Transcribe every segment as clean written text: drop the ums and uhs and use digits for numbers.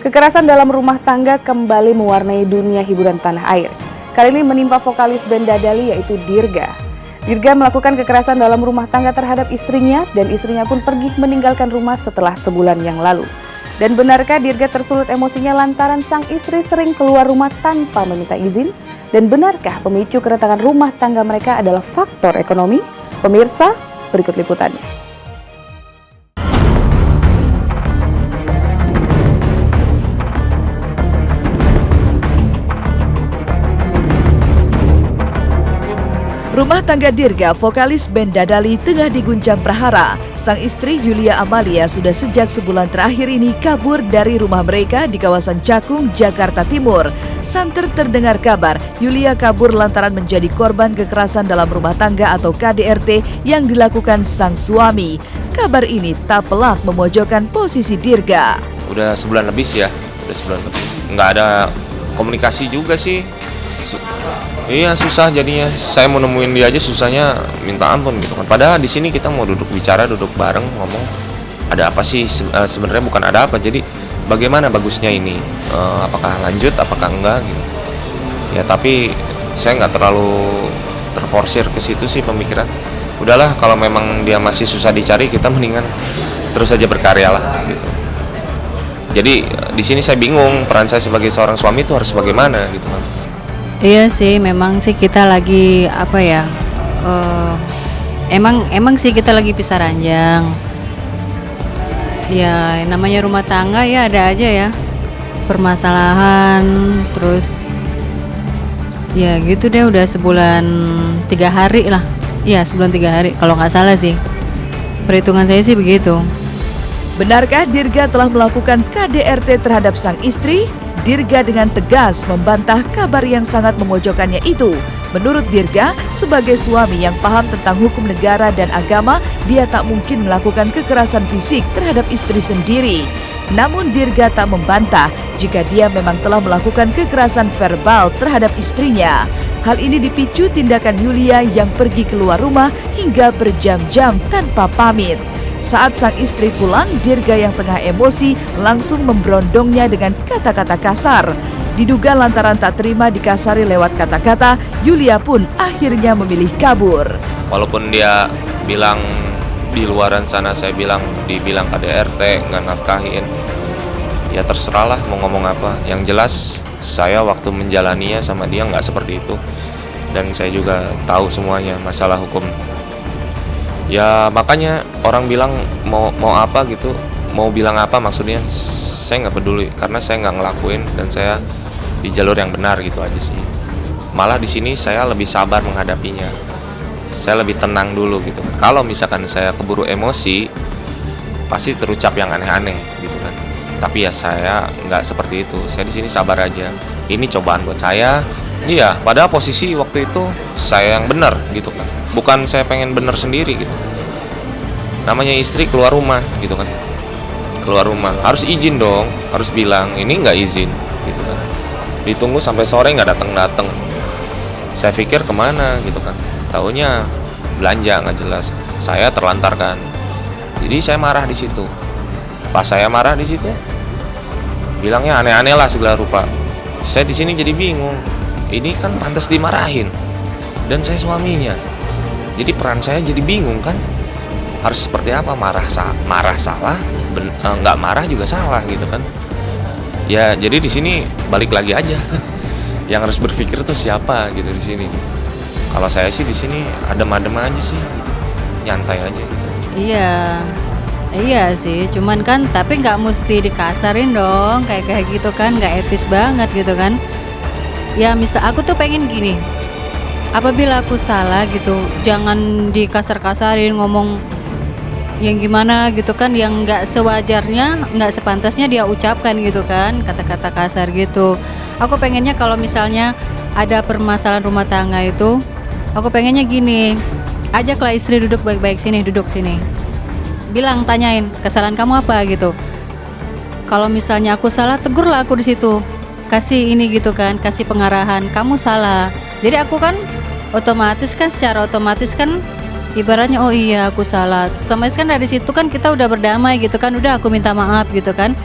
Kekerasan dalam rumah tangga kembali mewarnai dunia hiburan tanah air. Kali ini menimpa vokalis band Dadali yaitu Dirga. Dirga melakukan kekerasan dalam rumah tangga terhadap istrinya dan istrinya pun pergi meninggalkan rumah setelah sebulan yang lalu. Dan benarkah Dirga tersulut emosinya lantaran sang istri sering keluar rumah tanpa meminta izin? Dan benarkah pemicu keretakan rumah tangga mereka adalah faktor ekonomi? Pemirsa, berikut liputannya. Rumah tangga Dirga, vokalis band Dadali, tengah diguncang prahara. Sang istri Yulia Amalia sudah sejak sebulan terakhir ini kabur dari rumah mereka di kawasan Cakung, Jakarta Timur. Santer terdengar kabar Yulia kabur lantaran menjadi korban kekerasan dalam rumah tangga atau KDRT yang dilakukan sang suami. Kabar ini tak pelak memojokkan posisi Dirga. Udah sebulan lebih sih ya, nggak ada komunikasi juga sih. Iya susah jadinya, saya mau nemuin dia aja susahnya minta ampun gitu kan. Padahal di sini kita mau duduk bicara, duduk bareng ngomong ada apa sih sebenarnya, bukan ada apa. Jadi bagaimana bagusnya ini, apakah lanjut, apakah enggak gitu. Ya tapi saya nggak terlalu terforsir ke situ sih pemikiran. Udahlah kalau memang dia masih susah dicari, kita mendingan terus saja berkarya lah gitu. Jadi di sini saya bingung peran saya sebagai seorang suami itu harus bagaimana gitu kan. Iya sih, memang sih kita lagi apa ya? Emang sih kita lagi pisah ranjang. Ya namanya rumah tangga ya ada aja ya permasalahan. Terus ya gitu deh, udah sebulan 3 hari lah. Iya sebulan 3 hari kalau nggak salah sih. Perhitungan saya sih begitu. Benarkah Dirga telah melakukan KDRT terhadap sang istri? Dirga dengan tegas membantah kabar yang sangat memojokkannya itu. Menurut Dirga, sebagai suami yang paham tentang hukum negara dan agama, dia tak mungkin melakukan kekerasan fisik terhadap istri sendiri. Namun Dirga tak membantah jika dia memang telah melakukan kekerasan verbal terhadap istrinya. Hal ini dipicu tindakan Yulia yang pergi keluar rumah hingga berjam-jam tanpa pamit. Saat sang istri pulang, Dirga yang tengah emosi langsung memberondongnya dengan kata-kata kasar. Diduga lantaran tak terima dikasari lewat kata-kata, Yulia pun akhirnya memilih kabur. Walaupun dia bilang di luaran sana, saya bilang dibilang KDRT, nggak nafkahin. Ya terserahlah mau ngomong apa. Yang jelas saya waktu menjalaninya sama dia nggak seperti itu. Dan saya juga tahu semuanya masalah hukum. Ya makanya orang bilang mau apa gitu, mau bilang apa maksudnya, saya nggak peduli karena saya nggak ngelakuin dan saya di jalur yang benar gitu aja sih. Malah di sini saya lebih sabar menghadapinya, saya lebih tenang dulu gitu kan. Kalau misalkan saya keburu emosi, pasti terucap yang aneh-aneh gitu kan. Tapi ya saya nggak seperti itu, saya di sini sabar aja. Ini cobaan buat saya. Iya, pada posisi waktu itu saya yang benar gitu kan. Bukan saya pengen benar sendiri gitu. Namanya istri keluar rumah gitu kan. Keluar rumah harus izin dong, harus bilang ini nggak izin gitu kan. Ditunggu sampai sore nggak datang. Saya pikir kemana gitu kan. Taunya belanja nggak jelas. Saya terlantarkan. Jadi saya marah di situ. Pas saya marah di situ, bilangnya aneh-aneh lah segala rupa. Saya di sini jadi bingung. Ini kan pantas dimarahin dan saya suaminya. Jadi peran saya jadi bingung kan. Harus seperti apa? Marah salah, nggak marah juga salah gitu kan. Ya jadi di sini balik lagi aja. Yang harus berpikir tuh siapa gitu di sini. Gitu. Kalau saya sih di sini adem-adem aja sih gitu. Nyantai aja gitu. Iya sih, cuman kan tapi nggak mesti dikasarin dong, kayak gitu kan, nggak etis banget gitu kan. Ya misal aku tuh pengen gini, apabila aku salah gitu, jangan dikasar-kasarin, ngomong yang gimana gitu kan, yang nggak sewajarnya, nggak sepantasnya dia ucapkan gitu kan, kata-kata kasar gitu. Aku pengennya kalau misalnya ada permasalahan rumah tangga itu, aku pengennya gini, ajaklah istri duduk baik-baik, duduk sini. Bilang, tanyain kesalahan kamu apa gitu. Kalau misalnya aku salah, tegurlah aku di situ. Kasih ini gitu kan, kasih pengarahan, kamu salah. Jadi aku kan secara otomatis kan ibaratnya oh iya aku salah. Otomatis kan dari situ kan kita udah berdamai gitu kan, udah aku minta maaf gitu kan.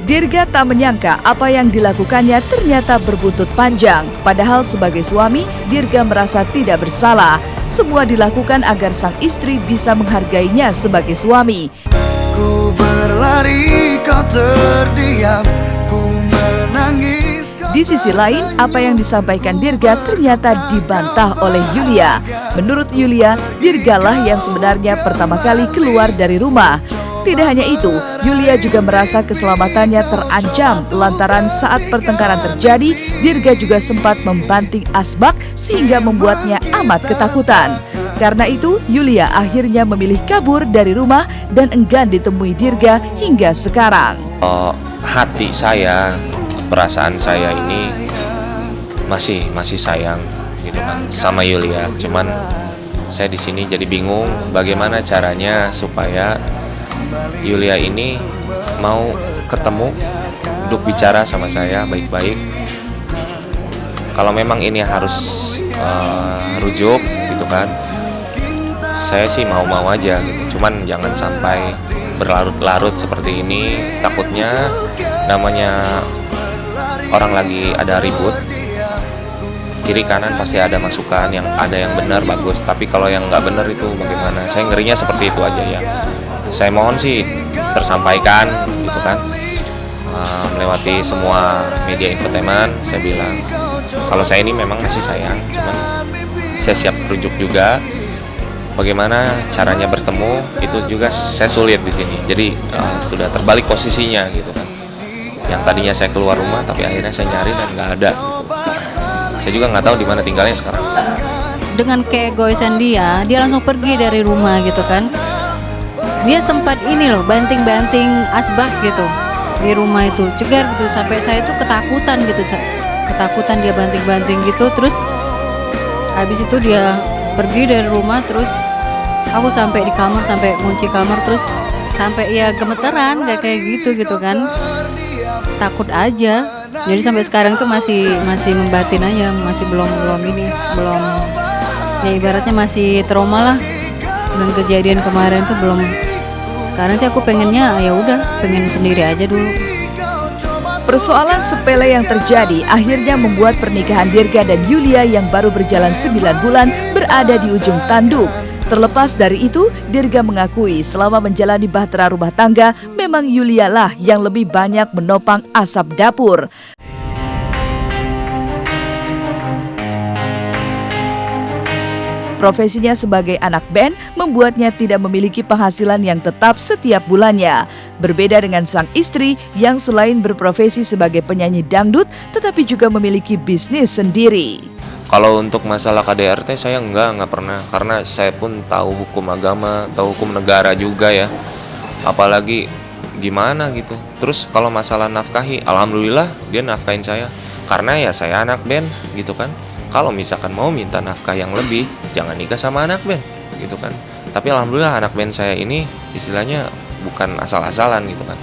Dirga tak menyangka apa yang dilakukannya ternyata berbuntut panjang. Padahal sebagai suami, Dirga merasa tidak bersalah. Semua dilakukan agar sang istri bisa menghargainya sebagai suami. Ku berlari, kau terdiam, ku menangis. Di sisi lain, apa yang disampaikan Dirga ternyata dibantah oleh Yulia. Menurut Yulia, Dirgalah yang sebenarnya pertama kali keluar dari rumah. Tidak hanya itu, Yulia juga merasa keselamatannya terancam lantaran saat pertengkaran terjadi, Dirga juga sempat membanting asbak sehingga membuatnya amat ketakutan. Karena itu, Yulia akhirnya memilih kabur dari rumah dan enggan ditemui Dirga hingga sekarang. Hati saya, perasaan saya ini masih sayang gitu kan sama Yulia. Cuman saya di sini jadi bingung bagaimana caranya supaya Yulia ini mau ketemu, duduk bicara sama saya baik-baik. Kalau memang ini harus rujuk gitu kan, saya sih mau aja gitu. Cuman jangan sampai berlarut-larut seperti ini. Takutnya namanya orang lagi ada ribut, kiri kanan pasti ada masukan, yang ada yang benar bagus. Tapi kalau yang nggak benar itu bagaimana? Saya ngerinya seperti itu aja ya. Saya mohon sih tersampaikan gitu kan, melewati semua media infotainment. Saya bilang kalau saya ini memang masih sayang, cuman saya siap rujuk juga. Bagaimana caranya bertemu itu juga saya sulit di sini. Jadi sudah terbalik posisinya gitu kan. Yang tadinya saya keluar rumah tapi akhirnya saya nyari dan nggak ada. Gitu. Saya juga nggak tahu di mana tinggalnya sekarang. Dengan keegoisan dia langsung pergi dari rumah gitu kan. Dia sempat ini loh, banting-banting asbak gitu di rumah itu, cegar gitu, sampai saya tuh ketakutan gitu, ketakutan dia banting-banting gitu. Terus habis itu dia pergi dari rumah, terus aku sampai di kamar, sampai kunci kamar, terus sampai ya gemeteran kayak gitu kan, takut aja. Jadi sampai sekarang tuh masih membatin aja, masih belum ya ibaratnya masih trauma lah dengan kejadian kemarin tuh belum. Sekarang sih aku pengennya ya udah, pengen sendiri aja dulu. Persoalan sepele yang terjadi akhirnya membuat pernikahan Dirga dan Yulia yang baru berjalan 9 bulan berada di ujung tanduk. Terlepas dari itu, Dirga mengakui selama menjalani bahtera rumah tangga, memang Yulia lah yang lebih banyak menopang asap dapur. Profesinya sebagai anak band membuatnya tidak memiliki penghasilan yang tetap setiap bulannya. Berbeda dengan sang istri yang selain berprofesi sebagai penyanyi dangdut, tetapi juga memiliki bisnis sendiri. Kalau untuk masalah KDRT saya nggak pernah, karena saya pun tahu hukum agama, tahu hukum negara juga ya. Apalagi gimana gitu. Terus kalau masalah nafkahi, alhamdulillah dia nafkahin saya. Karena ya saya anak band gitu kan. Kalau misalkan mau minta nafkah yang lebih, jangan nikah sama anak band gitu kan. Tapi alhamdulillah anak band saya ini istilahnya bukan asal-asalan gitu kan.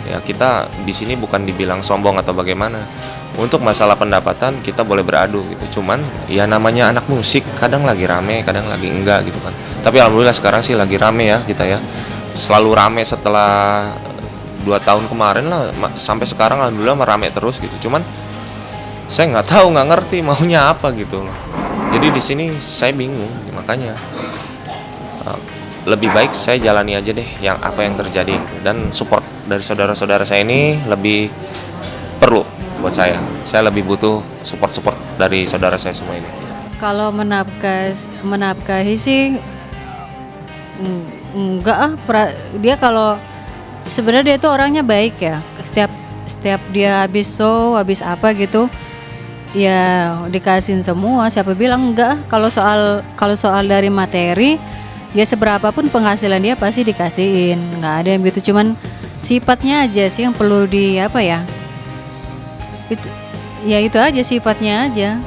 Ya kita di sini bukan dibilang sombong atau bagaimana. Untuk masalah pendapatan kita boleh beradu gitu. Cuman ya namanya anak musik, kadang lagi rame, kadang lagi enggak gitu kan. Tapi alhamdulillah sekarang sih lagi rame ya kita ya. Selalu rame setelah 2 tahun kemarin lah, sampai sekarang alhamdulillah merame terus gitu. Cuman saya nggak ngerti maunya apa gitu loh. Jadi di sini saya bingung, makanya lebih baik saya jalani aja deh yang apa yang terjadi, dan support dari saudara-saudara saya ini lebih perlu buat saya. Saya lebih butuh support dari saudara saya semua ini. Kalau menafkahi sih enggak dia kalau sebenarnya dia tuh orangnya baik ya. Setiap dia habis show, habis apa gitu, ya dikasihin semua. Siapa bilang enggak? Kalau soal dari materi, ya seberapapun penghasilan dia pasti dikasihin, nggak ada yang gitu. Cuman sifatnya aja sih yang perlu itu aja sifatnya aja.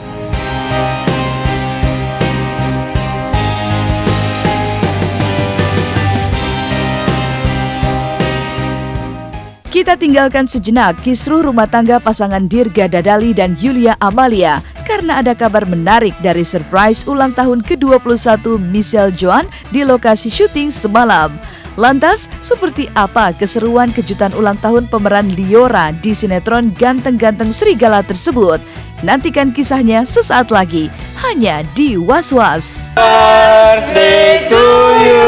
Kita tinggalkan sejenak kisruh rumah tangga pasangan Dirga Dadali dan Yulia Amalia karena ada kabar menarik dari surprise ulang tahun ke-21 Michelle Joan di lokasi syuting semalam. Lantas, seperti apa keseruan kejutan ulang tahun pemeran Liora di sinetron Ganteng-Ganteng Serigala tersebut? Nantikan kisahnya sesaat lagi, hanya di Was Was. Birthday to you.